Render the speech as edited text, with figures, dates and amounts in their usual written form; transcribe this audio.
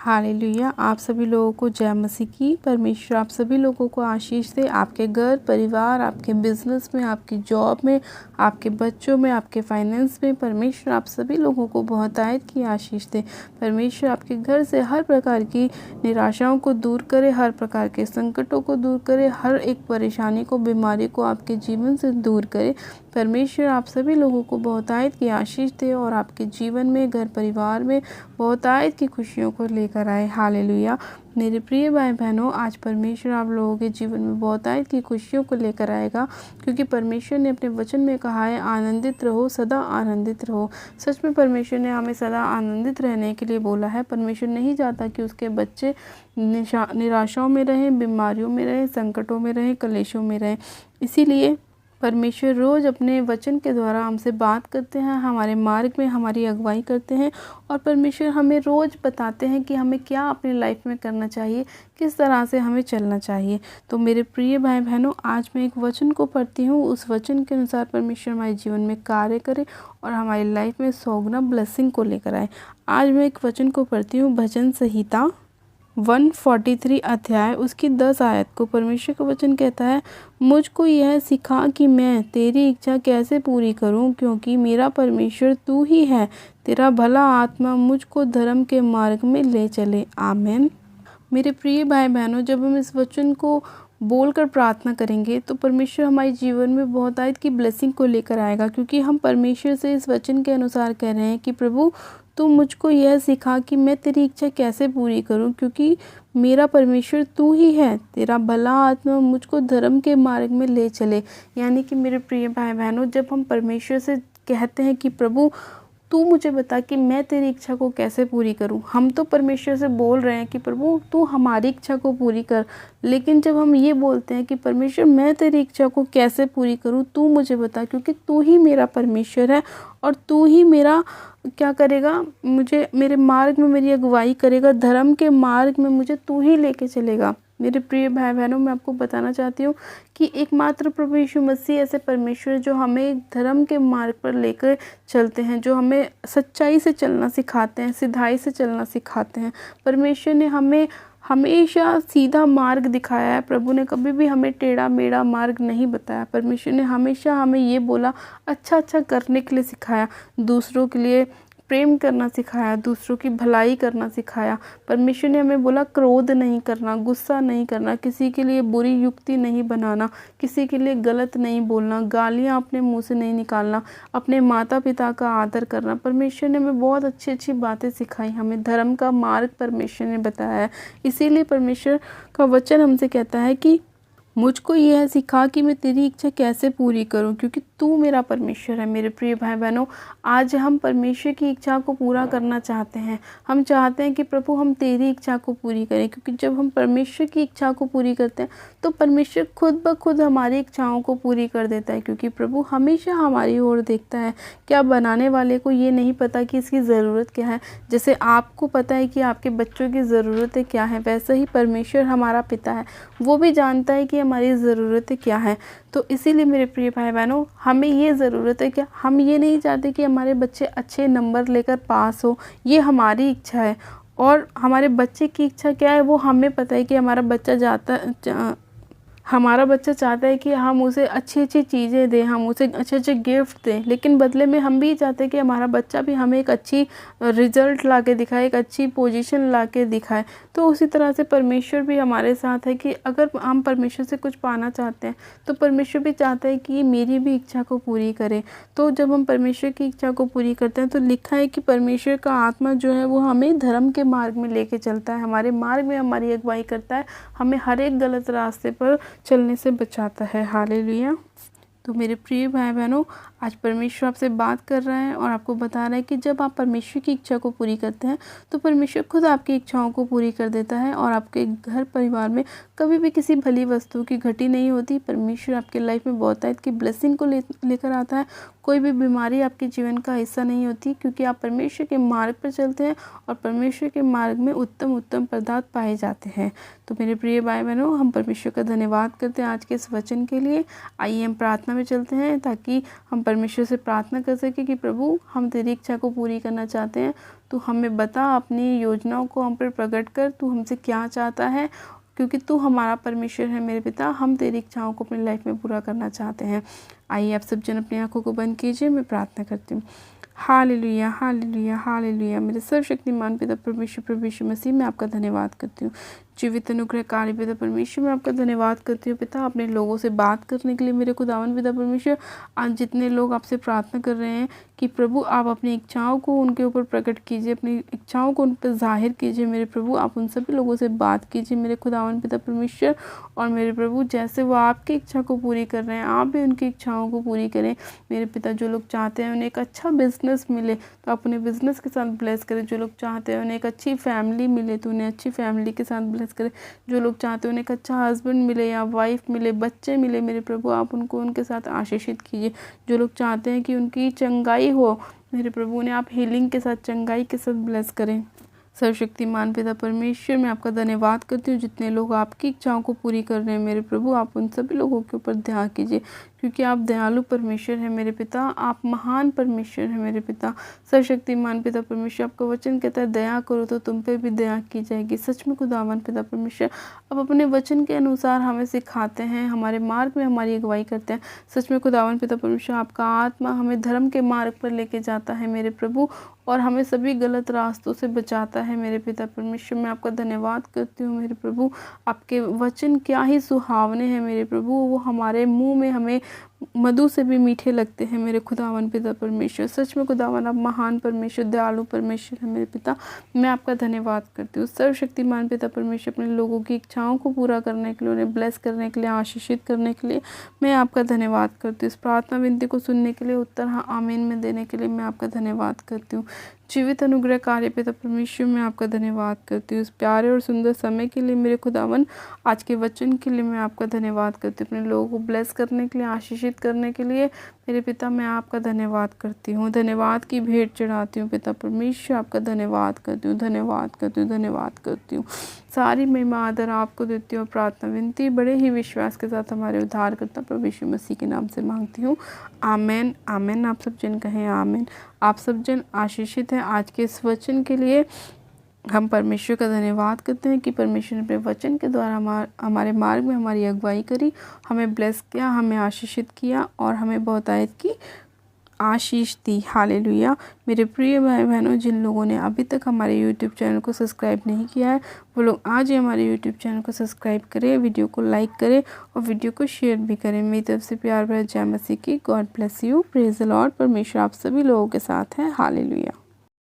Hallelujah. आप सभी लोगों को जय मसीह की। परमेश्वर आप सभी लोगों को आशीष दे। आपके घर परिवार, आपके बिजनेस में, आपकी जॉब में, आपके बच्चों में, आपके फाइनेंस में परमेश्वर आप सभी लोगों को बहुतायत की आशीष दे। परमेश्वर आपके घर से हर प्रकार की निराशाओं को दूर करे, हर प्रकार के संकटों को दूर करे, हर एक परेशानी को, बीमारी को आपके जीवन से दूर करे। परमेश्वर आप सभी लोगों को बहुतायत की आशीष दे और आपके जीवन में, घर परिवार में बहुतायत की खुशियों को लेकर आए। हालेलुया। मेरे प्रिय भाई बहनों, आज परमेश्वर आप लोगों के जीवन में बहुतायत की खुशियों को लेकर आएगा, क्योंकि परमेश्वर ने अपने वचन में कहा है, आनंदित रहो, सदा आनंदित रहो। सच में परमेश्वर ने हमें सदा आनंदित रहने के लिए बोला है। परमेश्वर नहीं चाहता कि उसके बच्चे निराशाओं में रहें, बीमारियों में रहें, संकटों में रहें, कलेशों में रहें। इसीलिए परमेश्वर रोज़ अपने वचन के द्वारा हमसे बात करते हैं, हमारे मार्ग में हमारी अगुवाई करते हैं और परमेश्वर हमें रोज़ बताते हैं कि हमें क्या अपनी लाइफ में करना चाहिए, किस तरह से हमें चलना चाहिए। तो मेरे प्रिय भाई बहनों, आज मैं एक वचन को पढ़ती हूँ। उस वचन के अनुसार परमेश्वर हमारे जीवन में कार्य करे और हमारी लाइफ में 100 गुना ब्लेसिंग को लेकर आए। आज मैं एक वचन को पढ़ती हूँ, भजन संहिता 143 अध्याय उसकी 10 आयत को। परमेश्वर का वचन कहता है, मुझको यह सिखा कि मैं तेरी इच्छा कैसे पूरी करूं, क्योंकि मेरा परमेश्वर तू ही है। तेरा भला आत्मा मुझको धर्म के मार्ग में ले चले। आमीन। मेरे प्रिय भाई बहनों, जब हम इस वचन को बोलकर प्रार्थना करेंगे तो परमेश्वर हमारे जीवन में बहुतायत की ब्लेसिंग को लेकर आएगा, क्योंकि हम परमेश्वर से इस वचन के अनुसार कह रहे हैं कि प्रभु तू मुझको यह सिखा कि मैं तेरी इच्छा कैसे पूरी करूं, क्योंकि मेरा परमेश्वर तू ही है। तेरा भला आत्मा मुझको धर्म के मार्ग में ले चले। यानी कि मेरे प्रिय भाई बहनों, जब हम परमेश्वर से कहते हैं कि प्रभु तू मुझे बता कि मैं तेरी इच्छा को कैसे पूरी करूं, हम तो परमेश्वर से बोल रहे हैं कि प्रभु तू हमारी इच्छा को पूरी कर। लेकिन जब हम ये बोलते हैं कि परमेश्वर मैं तेरी इच्छा को कैसे पूरी करूं, तू मुझे बता, क्योंकि तू ही मेरा परमेश्वर है और तू ही मेरा क्या करेगा, मुझे मेरे मार्ग में मेरी अगुवाई करेगा, धर्म के मार्ग में मुझे तू ही लेके चलेगा। मेरे प्रिय भाई बहनों, मैं आपको बताना चाहती हूँ कि एकमात्र प्रभु यीशु मसीह ऐसे परमेश्वर जो हमें धर्म के मार्ग पर लेकर चलते हैं, जो हमें सच्चाई से चलना सिखाते हैं, सिधाई से चलना सिखाते हैं। परमेश्वर ने हमें हमेशा सीधा मार्ग दिखाया है। प्रभु ने कभी भी हमें टेढ़ा मेढ़ा मार्ग नहीं बताया। परमेश्वर ने हमेशा हमें ये बोला, अच्छा अच्छा करने के लिए सिखाया, दूसरों के लिए प्रेम करना सिखाया, दूसरों की भलाई करना सिखाया। परमेश्वर ने हमें बोला क्रोध नहीं करना, गुस्सा नहीं करना, किसी के लिए बुरी युक्ति नहीं बनाना, किसी के लिए गलत नहीं बोलना, गालियाँ अपने मुंह से नहीं निकालना, अपने माता पिता का आदर करना। परमेश्वर ने हमें बहुत अच्छी अच्छी बातें सिखाई, हमें धर्म का मार्ग परमेश्वर ने बताया है। इसीलिए परमेश्वर का वचन हमसे कहता है कि मुझको यह सिखा कि मैं तेरी इच्छा कैसे पूरी करूं, क्योंकि तू मेरा परमेश्वर है। मेरे प्रिय भाई बहनों, आज हम परमेश्वर की इच्छा को पूरा करना चाहते हैं। हम चाहते हैं कि प्रभु हम तेरी इच्छा को पूरी करें, क्योंकि जब हम परमेश्वर की इच्छा को पूरी करते हैं तो परमेश्वर खुद ब खुद हमारी इच्छाओं को पूरी कर देता है, क्योंकि प्रभु हमेशा हमारी ओर देखता है। क्या बनाने वाले को ये नहीं पता कि इसकी ज़रूरत क्या है? जैसे आपको पता है कि आपके बच्चों की ज़रूरतें क्या है, वैसे ही परमेश्वर हमारा पिता है, वो भी जानता है कि हमारी ज़रूरतें क्या है। तो इसीलिए मेरे प्रिय भाई बहनों, हमें ये ज़रूरत है क्या, हम ये नहीं चाहते कि हमारे बच्चे अच्छे नंबर लेकर पास हो, ये हमारी इच्छा है। और हमारे बच्चे की इच्छा क्या है वो हमें पता है कि हमारा बच्चा चाहता है कि हम उसे अच्छी अच्छी चीज़ें दें, हम उसे अच्छे अच्छे गिफ्ट दें, लेकिन बदले में हम भी चाहते हैं कि हमारा बच्चा भी हमें एक अच्छी रिजल्ट ला के दिखाए, एक अच्छी पोजीशन ला के दिखाए। तो उसी तरह से परमेश्वर भी हमारे साथ है कि अगर हम परमेश्वर से कुछ पाना चाहते हैं तो परमेश्वर भी चाहता है कि मेरी भी इच्छा को पूरी करे। तो जब हम परमेश्वर की इच्छा को पूरी करते हैं तो लिखा है कि परमेश्वर का आत्मा जो है वो हमें धर्म के मार्ग में लेके चलता है, हमारे मार्ग में हमारी अगुवाई करता है, हमें हर एक गलत रास्ते पर चलने से बचाता है। हालेलुया। तो मेरे प्रिय भाई बहनों, आज परमेश्वर आपसे बात कर रहा है और आपको बता रहा है कि जब आप परमेश्वर की इच्छा को पूरी करते हैं तो परमेश्वर खुद आपकी इच्छाओं को पूरी कर देता है और आपके घर परिवार में कभी भी किसी भली वस्तु की घटी नहीं होती। परमेश्वर आपके लाइफ में बहुतायत की ब्लेसिंग को लेकर आता है। कोई भी बीमारी आपके जीवन का हिस्सा नहीं होती, क्योंकि आप परमेश्वर के मार्ग पर चलते हैं और परमेश्वर के मार्ग में उत्तम उत्तम पदार्थ पाए जाते हैं। तो मेरे प्रिय भाई बहनों, हम परमेश्वर का धन्यवाद करते हैं आज के इस वचन के लिए। आइए हम प्रार्थना में चलते हैं ताकि हम परमेश्वर से प्रार्थना कर सके कि प्रभु हम तेरी इच्छा को पूरी करना चाहते हैं, तू हमें बता, अपनी योजनाओं को हम पर प्रकट कर, तू हमसे क्या चाहता है, क्योंकि तू हमारा परमेश्वर है मेरे पिता, हम तेरी इच्छाओं को अपनी लाइफ में पूरा करना चाहते हैं। आइए आप सब जन अपनी आंखों को बंद कीजिए, मैं प्रार्थना करती हूँ। Hallelujah hallelujah hallelujah. मेरे सर्वशक्तिमान पिता परमेश्वर प्रभु यीशु मसीह, मैं आपका धन्यवाद करती हूँ। जीवित अनुग्रहकारी पिता परमेश्वर, मैं आपका धन्यवाद करती हूँ पिता, अपने लोगों से बात करने के लिए मेरे खुदावन पिता परमेश्वर। आज जितने लोग आपसे प्रार्थना कर रहे हैं कि प्रभु आप अपनी इच्छाओं को उनके ऊपर प्रकट कीजिए, अपनी इच्छाओं को उन पर जाहिर कीजिए मेरे प्रभु। आप उन सभी लोगों से बात कीजिए मेरे खुदावन पिता परमेश्वर। और मेरे प्रभु जैसे वो आपकी इच्छा को पूरी कर रहे हैं, आप भी उनकी इच्छाओं को पूरी करें मेरे पिता। जो लोग चाहते हैं उन्हें एक अच्छा बिजनेस मिले तो आप उन्हें बिजनेस के साथ ब्लेस करें। जो लोग चाहते हैं उन्हें एक अच्छी फैमिली मिले तो उन्हें अच्छी फैमिली के साथ ब्लेस करें। जो लोग चाहते हैं उन्हें एक अच्छा हस्बैंड मिले या वाइफ मिले, बच्चे मिले मेरे प्रभु, आप उनको उनके साथ आशीषित कीजिए। जो लोग चाहते हैं कि उनकी चंगाई हो मेरे प्रभु, उन्हें आप हीलिंग के साथ, चंगाई के साथ ब्लेस करें। सर्वशक्तिमान पिता परमेश्वर, मैं आपका धन्यवाद करती हूँ। जितने लोग आपकी इच्छाओं को पूरी कर रहे हैं मेरे प्रभु, आप उन सभी लोगों के ऊपर ध्यान कीजिए, क्योंकि आप दयालु परमेश्वर हैं मेरे पिता, आप महान परमेश्वर हैं मेरे पिता। सर्वशक्तिमान पिता परमेश्वर, आपका वचन कहता है दया करो तो तुम पे भी दया की जाएगी। सच में खुदावन पिता परमेश्वर, आप अपने वचन के अनुसार हमें सिखाते हैं, हमारे मार्ग में हमारी अगुवाई करते हैं। सच में खुदावन पिता परमेश्वर, आपका आत्मा हमें धर्म के मार्ग पर लेके जाता है मेरे प्रभु, और हमें सभी गलत रास्तों से बचाता है मेरे पिता परमेश्वर। मैं आपका धन्यवाद करती हूँ मेरे प्रभु। आपके वचन क्या ही सुहावने हैं मेरे प्रभु, वो हमारे मुंह में हमें मधु से भी मीठे लगते हैं मेरे खुदावन पिता परमेश्वर। सच में खुदावन, आप महान परमेश्वर, दयालु परमेश्वर है मेरे पिता। मैं आपका धन्यवाद करती हूँ। सर्वशक्तिमान पिता परमेश्वर, अपने लोगों की इच्छाओं को पूरा करने के लिए, उन्हें ब्लेस करने के लिए, आशीषित करने के लिए मैं आपका धन्यवाद करती हूँ। इस प्रार्थना विनती को सुनने के लिए, उत्तर हाँ आमीन में देने के लिए मैं आपका धन्यवाद करती हूँ। जीवित अनुग्रह कार्य पिता परमेश्वर, मैं आपका धन्यवाद करती हूँ। इस प्यारे और सुंदर समय के लिए मेरे खुदावन, आज के वचन के लिए मैं आपका धन्यवाद करती हूँ। अपने लोगों को ब्लेस करने के लिए, आशीषित करने के लिए मेरे पिता मैं आपका धन्यवाद करती हूँ। धन्यवाद की भेंट चढ़ाती हूँ पिता परमेश्वर, आपका धन्यवाद करती हूँ, धन्यवाद करती हूँ, धन्यवाद करती हूँ। सारी महिमा आदर आपको देती हूँ। प्रार्थना विनती बड़े ही विश्वास के साथ हमारे उद्धारकर्ता प्रभु यीशु मसीह के नाम से मांगती हूँ, आमेन आमेन। आप सब जन कहें आमेन। आप सब जन आशीषित हैं। आज के इस वचन के लिए हम परमेश्वर का धन्यवाद करते हैं कि परमेश्वर ने अपने वचन के द्वारा हमारे मार्ग में हमारी अगुवाई करी, हमें ब्लेस किया, हमें आशीषित किया और हमें बहुतायत की आशीष दी। हालेलुया। मेरे प्रिय भाई बहनों, जिन लोगों ने अभी तक हमारे YouTube चैनल को सब्सक्राइब नहीं किया है, वो लोग आज ही हमारे YouTube चैनल को सब्सक्राइब करें, वीडियो को लाइक करें और वीडियो को शेयर भी करें। मेरी तरफ से प्यार भरा जय मसीह की। God bless you. Praise the Lord. परमेश्वर आप सभी लोगों के साथ है। हालेलुया।